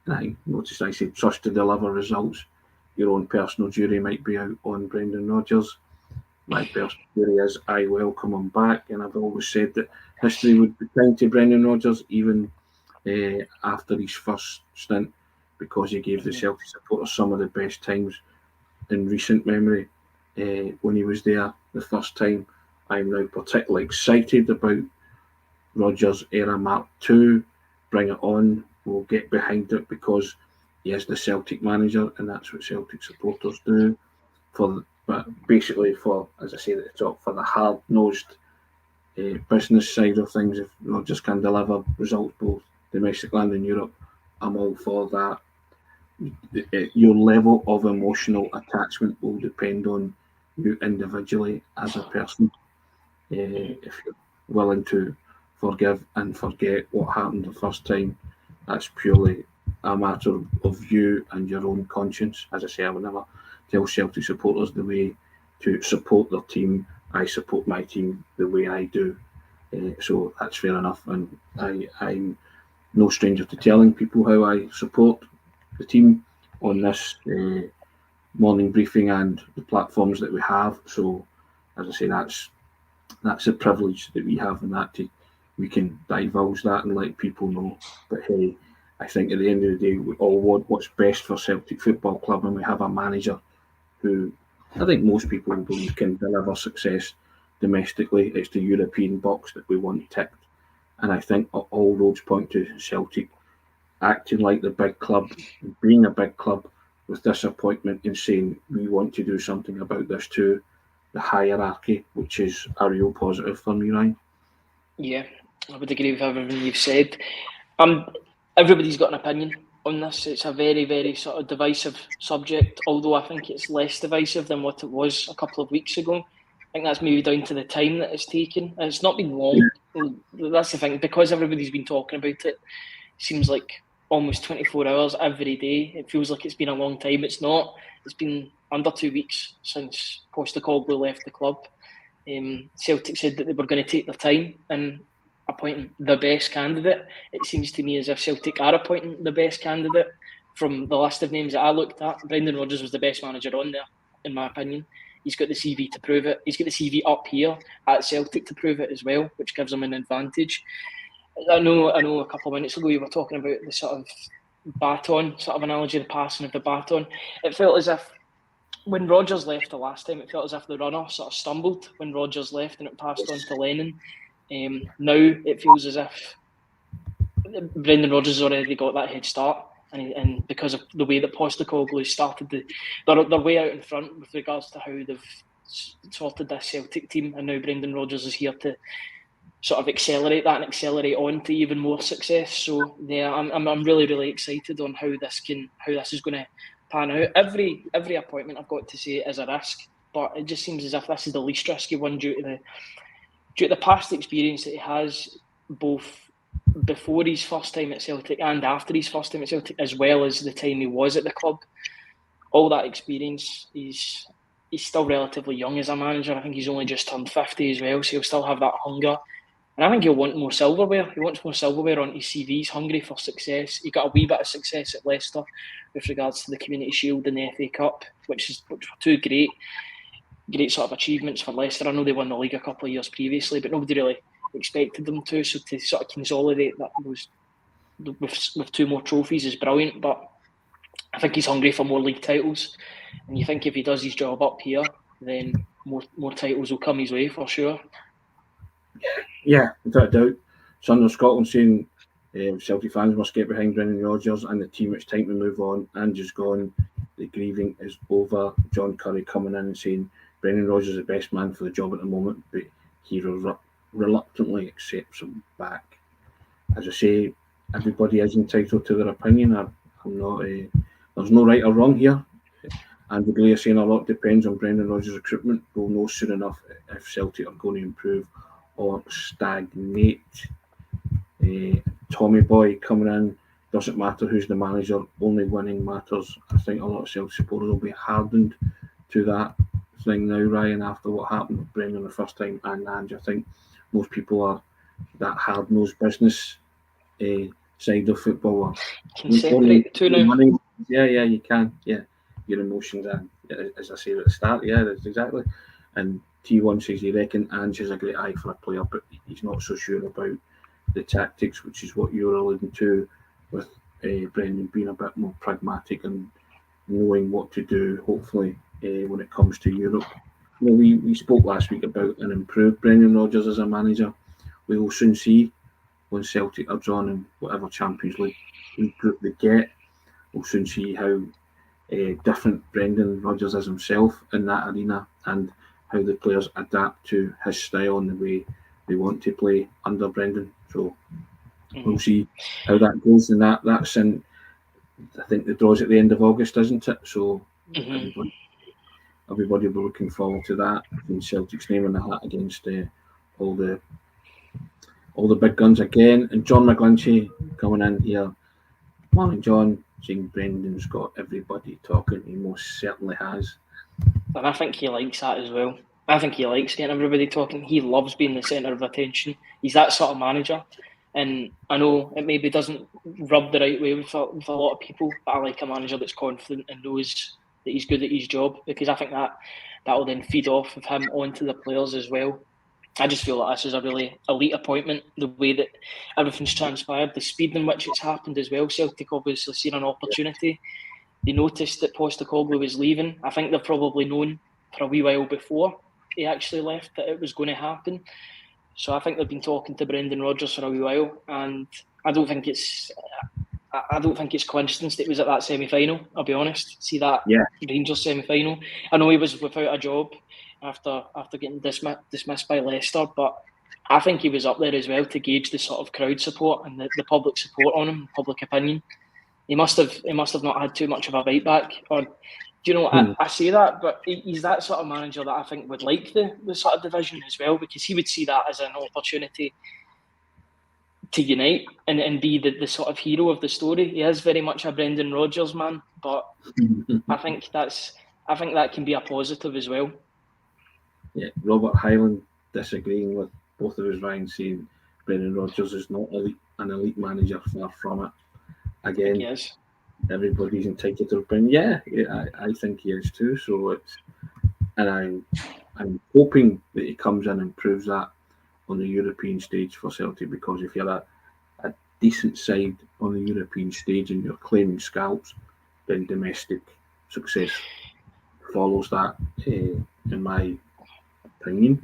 And I notice I say trust to deliver results. Your own personal jury might be out on Brendan Rodgers. My personal jury is I welcome him back, and I've always said that history would be kind to Brendan Rodgers, even after his first stint, because he gave the Celtic supporters some of the best times in recent memory when he was there the first time. I'm now particularly excited about Rodgers era Mark II. Bring it on. We'll get behind it because he is the Celtic manager, and that's what Celtic supporters do. But basically, as I say at the top, for the hard-nosed business side of things, if Rodgers can deliver results both domestically and in Europe, I'm all for that. Your level of emotional attachment will depend on you individually as a person. If you're willing to forgive and forget what happened the first time, that's purely a matter of you and your own conscience. As I say, I would never tell Celtic supporters the way to support their team. I support my team the way I do. So that's fair enough. And I'm no stranger to telling people how I support the team on this morning briefing and the platforms that we have. So, as I say, that's a privilege that we have, and that we can divulge that and let people know. But hey, I think at the end of the day, we all want what's best for Celtic Football Club, and we have a manager who I think most people believe can deliver success domestically. It's the European box that we want ticked. And I think all roads point to Celtic acting like the big club, being a big club with this appointment and saying we want to do something about this too. The hierarchy, which is a real positive for me, Ryan. Yeah, I would agree with everything you've said. Everybody's got an opinion on this. It's a very, very sort of divisive subject, although I think it's less divisive than what it was a couple of weeks ago. I think that's maybe down to the time that it's taken. And it's not been long. That's the thing. Because everybody's been talking about it, it seems like almost 24 hours every day. It feels like it's been a long time. It's not. It's been under 2 weeks since Postecoglou left the club. Celtic said that they were going to take their time in appointing the best candidate. It seems to me as if Celtic are appointing the best candidate. From the list of names that I looked at, Brendan Rodgers was the best manager on there, in my opinion. He's got the CV to prove it. He's got the CV up here at Celtic to prove it as well, which gives him an advantage. I know a couple of minutes ago you were talking about the sort of baton, sort of analogy, the passing of the baton. It felt as if when Rodgers left the last time, it felt as if the runner sort of stumbled when Rodgers left and it passed on to Lennon. Now it feels as if Brendan Rodgers has already got that head start, and because of the way that Postecoglou started their way out in front with regards to how they've sorted this Celtic team, and now Brendan Rodgers is here to sort of accelerate that and accelerate on to even more success. So yeah, I'm really, really excited on how this is going to pan out. Every appointment, I've got to say, is a risk, but it just seems as if this is the least risky one due to the past experience that he has, both before his first time at Celtic and after his first time at Celtic, as well as the time he was at the club. All that experience, he's still relatively young as a manager. I think he's only just turned 50 as well, so he'll still have that hunger. And I think he'll want more silverware. He wants more silverware on his CV. He's hungry for success. He got a wee bit of success at Leicester with regards to the Community Shield and the FA Cup, which were two great sort of achievements for Leicester. I know they won the league a couple of years previously, but nobody really expected them to. So to sort of consolidate that with two more trophies is brilliant. But I think he's hungry for more league titles. And you think if he does his job up here, then more titles will come his way for sure. Yeah, without a doubt. Son of Scotland saying Celtic fans must get behind Brendan Rodgers and the team. It's time to move on. Ange's gone. The grieving is over. John Curry coming in and saying Brendan Rodgers is the best man for the job at the moment, but he reluctantly accepts him back. As I say, everybody is entitled to their opinion. I'm not. There's no right or wrong here. And the Glair saying a lot depends on Brendan Rodgers' recruitment. We'll know soon enough if Celtic are going to improve or stagnate. Tommy Boy coming in. Doesn't matter who's the manager, only winning matters. I think a lot of Celtic supporters will be hardened to that thing now, Ryan, after what happened with Brendan the first time and Ange. I think most people are that hard-nosed business side of football. Can separate two now. Yeah, you can. Yeah, your emotions and as I said at the start, yeah, that's exactly. And T1 says he reckon Ange has a great eye for a player, but he's not so sure about the tactics, which is what you're alluding to, with Brendan being a bit more pragmatic and knowing what to do, hopefully, when it comes to Europe. You know, we spoke last week about an improved Brendan Rodgers as a manager. We will soon see when Celtic are drawn in whatever Champions League group they get. We'll soon see how different Brendan Rodgers is himself in that arena and how the players adapt to his style and the way they want to play under Brendan. So we'll see how that goes. And that's in, I think the draw's at the end of August, isn't it? So everybody will be looking forward to that. And Celtic's name in the hat against all the big guns again. And John McGlinchey coming in here. Morning, John. Saying Brendan's got everybody talking. He most certainly has. And I think he likes that as well. I think he likes getting everybody talking. He loves being the centre of attention. He's that sort of manager. And I know it maybe doesn't rub the right way with a lot of people, but I like a manager that's confident and knows that he's good at his job, because I think that will then feed off of him onto the players as well. I just feel like this is a really elite appointment, the way that everything's transpired, the speed in which it's happened as well. Celtic obviously seen an opportunity. They noticed that Postecoglou was leaving. I think they've probably known for a wee while before he actually left that it was going to happen. So I think they've been talking to Brendan Rodgers for a wee while, and I don't think it's coincidence that he was at that semi-final. I'll be honest. See that Rangers semi-final. I know he was without a job after getting dismissed by Leicester, but I think he was up there as well to gauge the sort of crowd support and the public support on him, public opinion. He must have not had too much of a bite back. Or do you know? I say that, but he's that sort of manager that I think would like the sort of division as well, because he would see that as an opportunity to unite and be the sort of hero of the story. He is very much a Brendan Rodgers man, but I think that can be a positive as well. Yeah, Robert Hyland disagreeing with both of us, Ryan, saying Brendan Rodgers is not an elite manager, far from it. Again, yes, everybody's entitled to opinion. Yeah, I think he is too. So I'm hoping that he comes in and proves that on the European stage for Celtic, because if you're a decent side on the European stage and you're claiming scalps, then domestic success follows that, in my opinion.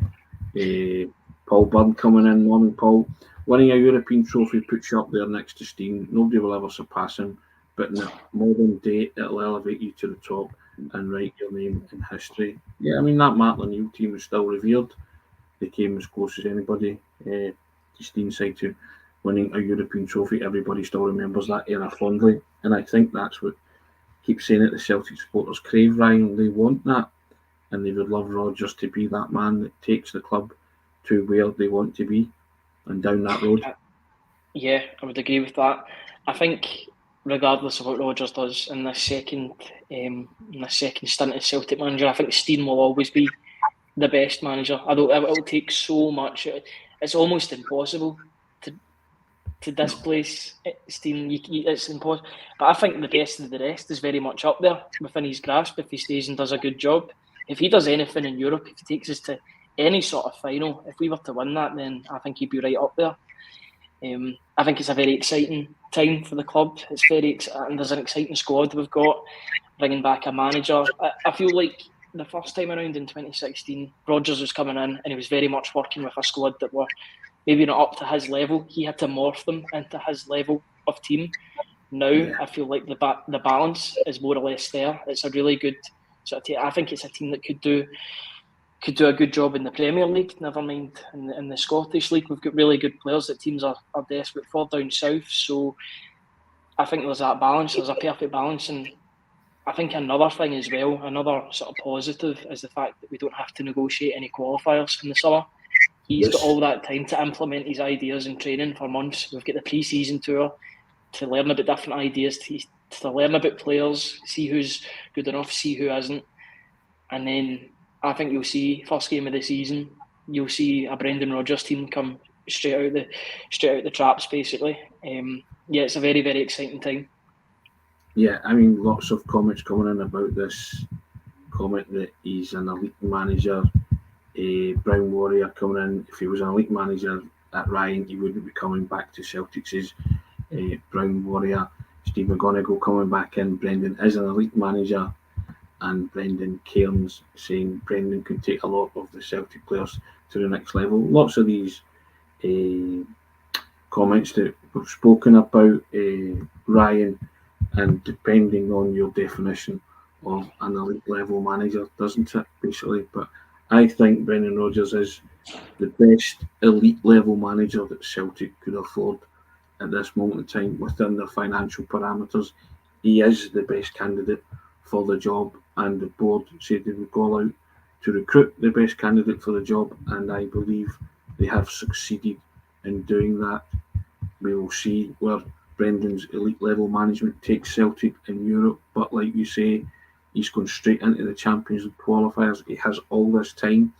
Paul Byrne coming in. Morning, Paul. Winning a European trophy puts you up there next to Steen. Nobody will ever surpass him, but in a modern day, it'll elevate you to the top and write your name in history. Yeah, I mean, that Martin O'Neill team is still revered. They came as close as anybody to Steen's side to winning a European trophy. Everybody still remembers that era fondly, and I think that's what keeps saying it. The Celtic supporters crave, Ryan. They want that, and they would love Rodgers to be that man that takes the club to where they want to be and down that road. Yeah, I would agree with that. I think regardless of what Rodgers does in this second stint as Celtic manager, I think Stein will always be the best manager. Although it will take so much, it's almost impossible to displace Stein. It's impossible. But I think the best of the rest is very much up there within his grasp if he stays and does a good job. If he does anything in Europe, if he takes us to any sort of final, if we were to win that, then I think he'd be right up there. I think it's a very exciting time for the club. It's very exciting. There's an exciting squad we've got, bringing back a manager. I feel like the first time around in 2016, Rodgers was coming in and he was very much working with a squad that were maybe not up to his level. He had to morph them into his level of team. Now I feel like the balance is more or less there. It's a really good sort of team. I think it's a team that could do a good job in the Premier League, never mind in the Scottish League. We've got really good players that teams are desperate for down south. So I think there's that balance. There's a perfect balance. And I think another thing as well, another sort of positive, is the fact that we don't have to negotiate any qualifiers in the summer. He's got all that time to implement his ideas in training for months. We've got the pre-season tour to learn about different ideas, to learn about players, see who's good enough, see who isn't. And then I think you'll see first game of the season, you'll see a Brendan Rodgers team come straight out the traps basically. It's a very, very exciting time. Yeah, I mean, lots of comments coming in about this comment that he's an elite manager. Brown Warrior coming in. If he was an elite manager at Ryan, he wouldn't be coming back to Celtic, says Brown Warrior. Steve McGonigal coming back in. Brendan is an elite manager. And Brendan Cairns saying Brendan could take a lot of the Celtic players to the next level. Lots of these comments that we've spoken about Ryan, and depending on your definition of an elite level manager, doesn't it, basically? But I think Brendan Rodgers is the best elite level manager that Celtic could afford at this moment in time within their financial parameters. He is the best candidate for the job, and the board said they would go out to recruit the best candidate for the job, and I believe they have succeeded in doing that. We will see where Brendan's elite level management takes Celtic in Europe, but like you say, he's going straight into the Champions League qualifiers. He has all this time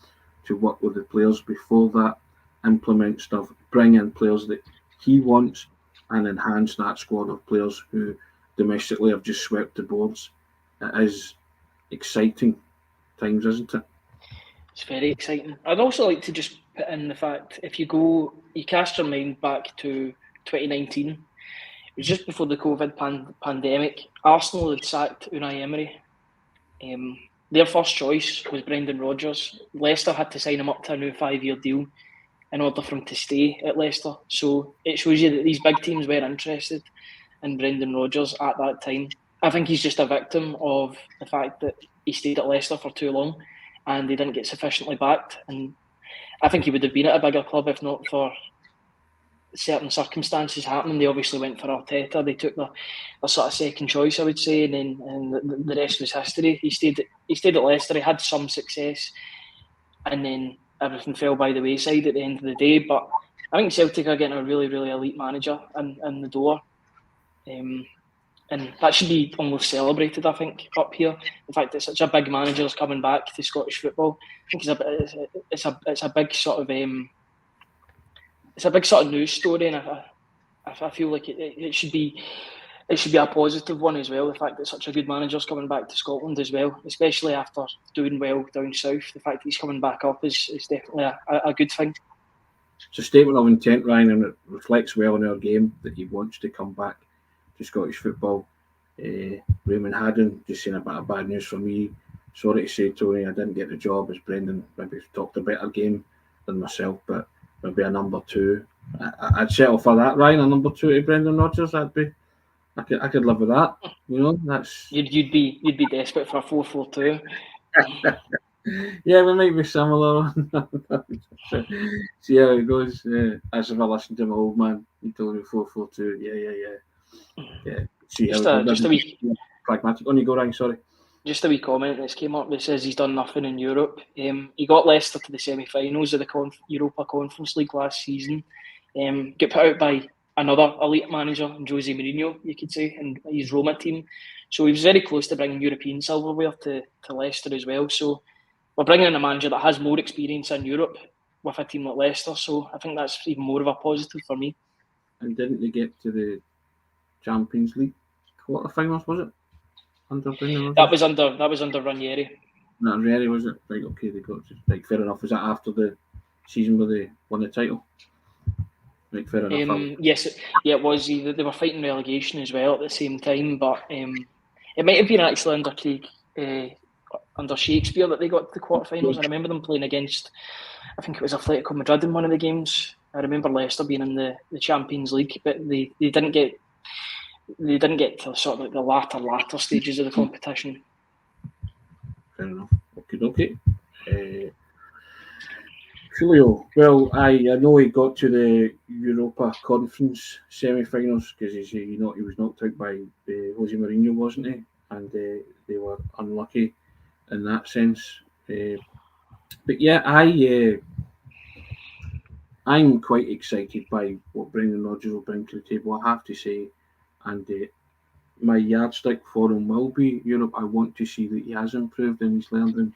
to work with the players before that, implement stuff, bring in players that he wants, and enhance that squad of players who domestically have just swept the boards. It is exciting times, isn't it? It's very exciting. I'd also like to just put in the fact, if you cast your mind back to 2019, it was just before the COVID pandemic. Arsenal had sacked Unai Emery. Their first choice was Brendan Rodgers. Leicester had to sign him up to a new 5-year deal in order for him to stay at Leicester. So it shows you that these big teams were interested in Brendan Rodgers at that time. I think he's just a victim of the fact that he stayed at Leicester for too long and they didn't get sufficiently backed. And I think he would have been at a bigger club if not for certain circumstances happening. They obviously went for Arteta. They took the sort of second choice, I would say, and then the rest was history. He stayed at Leicester. He had some success, and then everything fell by the wayside at the end of the day. But I think Celtic are getting a really, really elite manager in the door. And that should be almost celebrated, I think, up here. The fact that such a big manager is coming back to Scottish football, I think it's a big sort of news story, and I feel like it should be a positive one as well. The fact that such a good manager is coming back to Scotland as well, especially after doing well down south. The fact that he's coming back up is definitely a good thing. It's a statement of intent, Ryan, and it reflects well on our game that he wants to come back to Scottish football. Raymond Haddon just saying a bit of bad news for me. Sorry to say, Tony, I didn't get the job, as Brendan maybe talked a better game than myself, but maybe a number 2. I'd settle for that, Ryan. A number 2 to Brendan Rodgers. I could live with that. You know, that's you'd be desperate for a 4-4-2. Yeah, we might be similar. See how it goes. As if I listened to my old man, he told me 4-4-2. Yeah. See just a wee pragmatic. On you go, Ryan. Sorry. Just a wee comment that's came up that says he's done nothing in Europe. He got Leicester to the semi-finals of the Europa Conference League last season. Get put out by another elite manager, Jose Mourinho, you could say, and his Roma team. So he was very close to bringing European silverware to Leicester as well. So we're bringing in a manager that has more experience in Europe with a team like Leicester. So I think that's even more of a positive for me. And didn't they get to the Champions League quarterfinals? Was it under Brendan Rodgers? That was under Ranieri. Not really, was it? Right, okay, they got to. Right, fair enough. Was that after the season where they won the title? Right, fair enough. Yes, it was. They were fighting relegation as well at the same time, but it might have been actually under Craig, under Shakespeare that they got to the quarterfinals. I remember them playing against, I think it was Atletico Madrid in one of the games. I remember Leicester being in the Champions League, but they didn't get to sort of like the latter stages of the competition. Fair enough. Okay. Julio, well, I know he got to the Europa Conference semi-finals because he was knocked out by Jose Mourinho, wasn't he? And they were unlucky in that sense. But yeah, I'm quite excited by what Brendan Rodgers will bring to the table, I have to say. And my yardstick for him will be Europe. I want to see that he has improved and he's learning.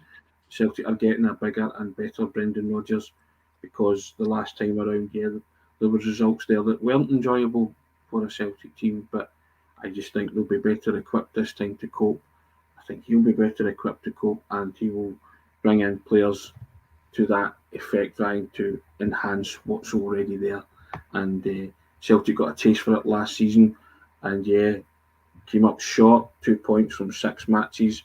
Celtic are getting a bigger and better Brendan Rodgers because the last time around, yeah, there was results there that weren't enjoyable for a Celtic team, but I just think they'll be better equipped this time to cope. I think he'll be better equipped to cope and he will bring in players to that effect, trying to enhance what's already there. And Celtic got a taste for it last season and yeah, came up short, 2 points from 6 matches,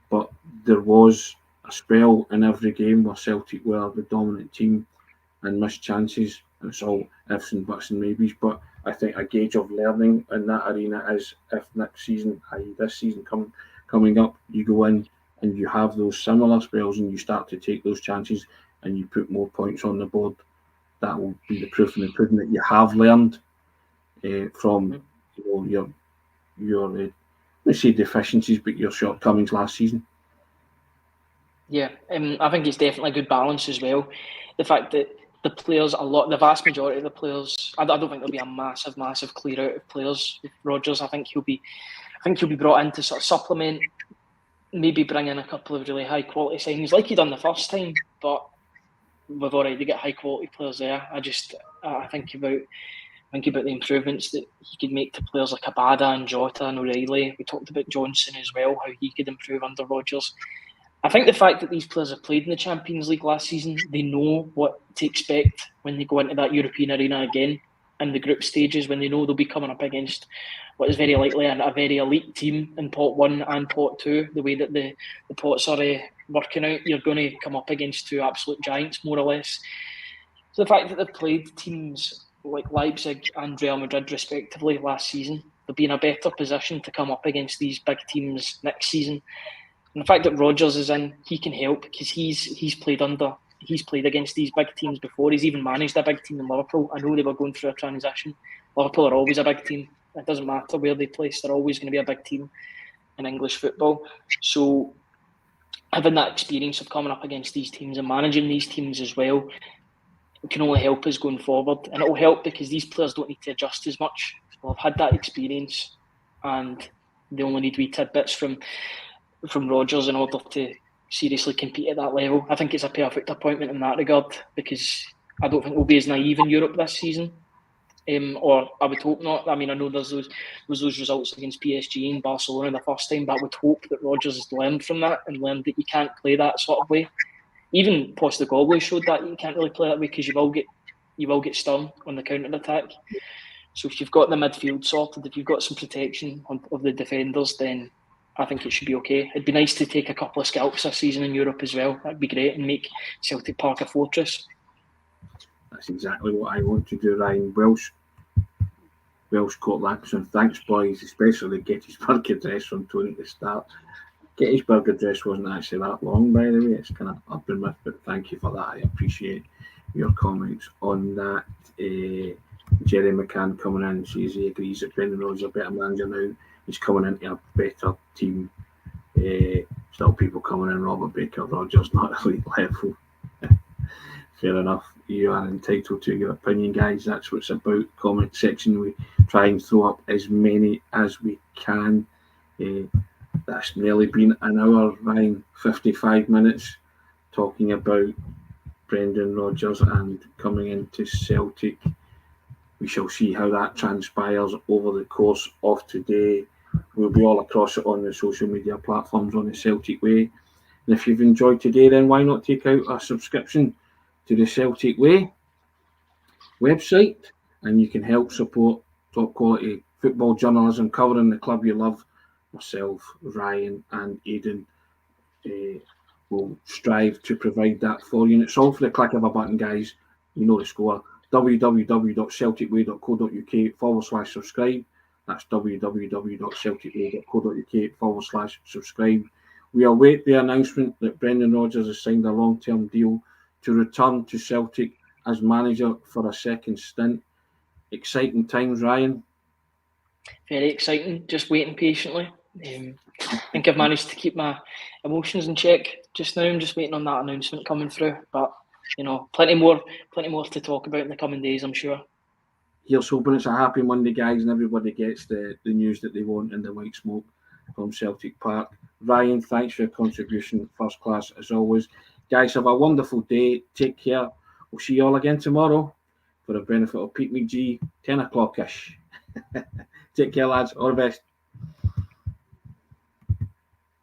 but there was a spell in every game where Celtic were the dominant team and missed chances. It's all ifs and buts and maybes, but I think a gauge of learning in that arena is if next season, i.e. this season coming up, you go in and you have those similar spells and you start to take those chances and you put more points on the board, that will be the proof and the pudding that you have learned from your let's say deficiencies, but your shortcomings last season. Yeah, I think it's definitely a good balance as well. The fact that the players, the vast majority of the players, I don't think there'll be a massive clear out of players with Rodgers. I think he'll be brought in to sort of supplement, maybe bring in a couple of really high quality signings like he done the first time. But we've already got high quality players there. I think about the improvements that he could make to players like Abada and Jota and O'Reilly. We talked about Johnson as well, how he could improve under Rodgers. I think the fact that these players have played in the Champions League last season, they know what to expect when they go into that European arena again in the group stages, when they know they'll be coming up against what is very likely a very elite team in pot 1 and pot 2. The way that the pots are working out, you're going to come up against 2 absolute giants, more or less. So the fact that they've played teams like Leipzig and Real Madrid respectively last season, they'll be in a better position to come up against these big teams next season. And the fact that Rodgers is in, he can help because he's played against these big teams before. He's even managed a big team in Liverpool. I know they were going through a transition. Liverpool are always a big team. It doesn't matter where they place, they're always going to be a big team in English football. So having that experience of coming up against these teams and managing these teams as well, it can only help us going forward. And it will help because these players don't need to adjust as much. They'll have had that experience and they only need wee tidbits from Rodgers in order to seriously compete at that level. I think it's a perfect appointment in that regard because I don't think we'll be as naive in Europe this season. Or I would hope not. I mean, I know there's those results against PSG and Barcelona the first time, but I would hope that Rodgers has learned from that and learned that you can't play that sort of way. Even Postecoglou showed that you can't really play that way because you will get stung on the counter attack. So if you've got the midfield sorted, if you've got some protection of the defenders, then I think it should be okay. It'd be nice to take a couple of scalps this season in Europe as well. That'd be great and make Celtic Park a fortress. That's exactly what I want to do, Ryan. Welsh Court Lancashire. Thanks, boys, especially the Gettysburg Address from Tony at the start. Gettysburg Address wasn't actually that long, by the way. It's kind of up and with, but thank you for that. I appreciate your comments on that. Jerry McCann coming in says he agrees that Brendan Rodgers is a better manager now. He's coming into a better team. Still people coming in, Robert Baker, Rodgers, not elite level. Fair enough. You are entitled to your opinion, guys. That's what it's about. Comment section. We try and throw up as many as we can. That's nearly been an hour, Ryan. 55 minutes talking about Brendan Rodgers and coming into Celtic. We shall see how that transpires over the course of today. We'll be all across it on the social media platforms on the Celtic Way. And if you've enjoyed today, then why not take out a subscription to the Celtic Way website, and you can help support top quality football journalism covering the club you love. Myself, Ryan and Aidan will strive to provide that for you. And it's all for the click of a button, guys. You know the score. www.celticway.co.uk/subscribe. That's www.celticway.co.uk/subscribe. We await the announcement that Brendan Rodgers has signed a long-term deal to return to Celtic as manager for a second stint. Exciting times, Ryan. Very exciting. Just waiting patiently. I think I've managed to keep my emotions in check just now. I'm just waiting on that announcement coming through. But plenty more to talk about in the coming days, I'm sure. Here's hoping it's a happy Monday, guys, and everybody gets the news that they want in the white smoke from Celtic Park. Ryan, thanks for your contribution. First class as always. Guys, have a wonderful day. Take care. We'll see you all again tomorrow for the benefit of Pete McGee, 10 o'clock-ish. Take care, lads. All the best.